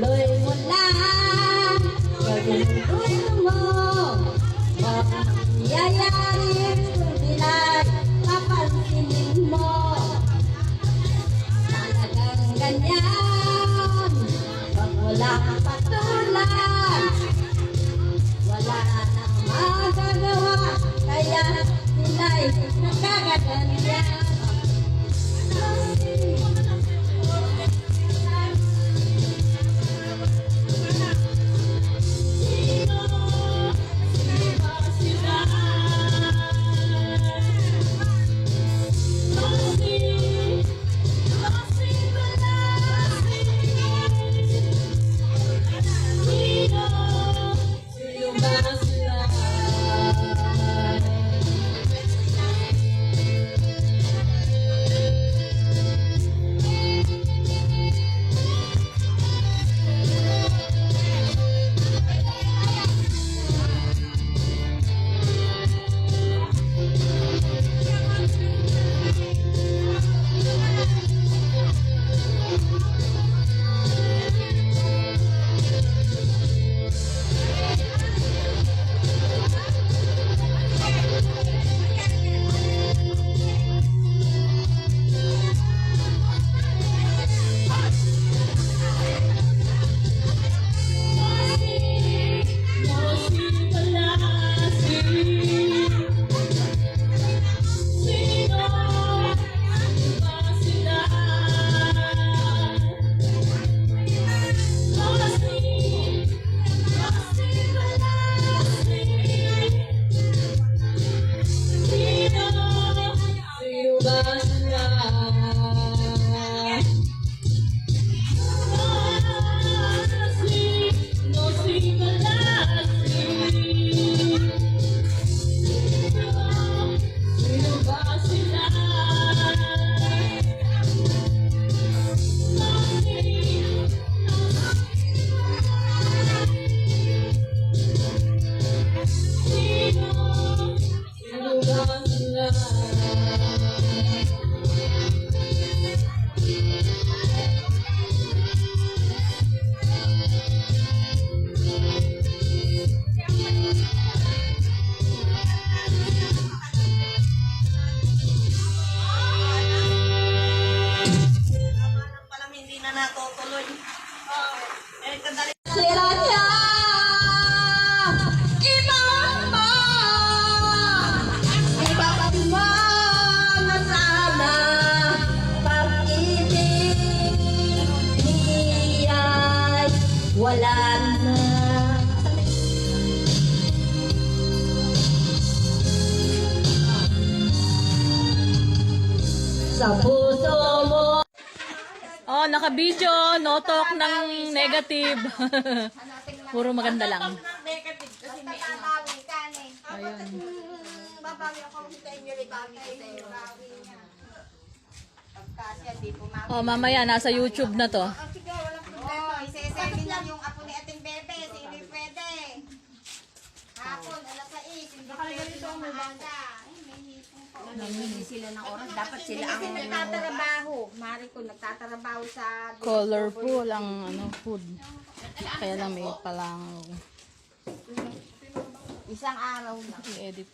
tuloy mo lang. Pag-gusto mo, mangyayari kung pinagpapansinin mo. Talagang ganyan, pag walang patulan, wala nang magagawa, kaya sila'y nagkakaganyan. Siranya imama iba't na sana pag-ibig niya'y wala na. Sa puso mo. Oh, naka-video, no talk ng negative. Puro maganda lang. Negative kasi may babawi ka eh. Ayun. Babawi ako sa inyo, babawi ko sa inyo. Pagkasi, hindi pumawi. Oh, mamaya nasa YouTube na to. Sige, walang problema. Isa-7 lang yung apo ni ating bebe. Hindi pwede. Hapon, alas 6. Hindi pwede yung maaga. Namili sila ng oras. Dapat sila Kasi nagtatrabaho. Mari ko nagtatrabaho sa... Colorful ang food. Kaya lang may palang Isang araw lang. i-edit.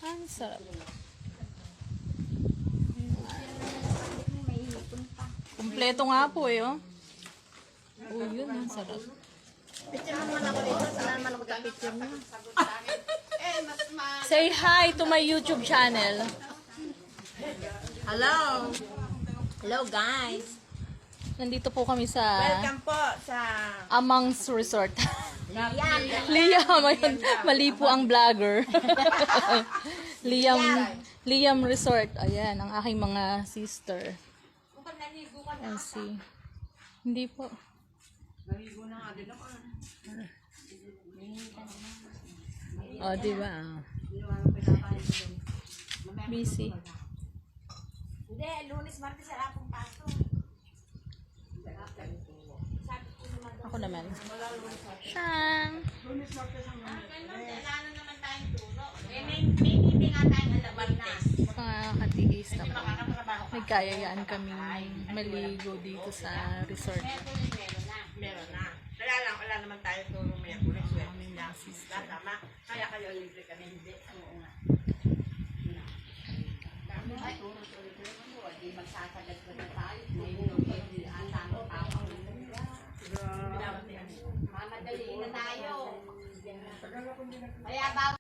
Ang sarap. May hipon pa. Kumpleto nga po eh, oh. Oh, yun, ang sarap. Picture naman ako dito. Saan naman ako sa picture mo? Say hi to my YouTube channel. Hello! Hello guys! Nandito po kami sa Welcome po sa Amang's Resort. Liam! Liam, ayun, mali po ang vlogger. Liam Resort. Ayan, ang aking mga sister. Let's see. Hindi po. Oh, di ba? Busy. Hindi, Lunes, Martes, sarap ang paso. Ako naman. Siyang. Kailangan naman tayong turo. May meeting nga tayong alaban na. Mga katigis naman. Nagkayayaan kami maligo dito sa resort. Meron na. Meron na. Kaya lang, wala naman tayo tulong may kulit. Swimming lang. Tama. Kaya kayo libre kami. Hindi. Oo nga. Ay, di magsasagad ko na tayo. Hindi ang tamang tao. Mamadali na tayo. Kaya bago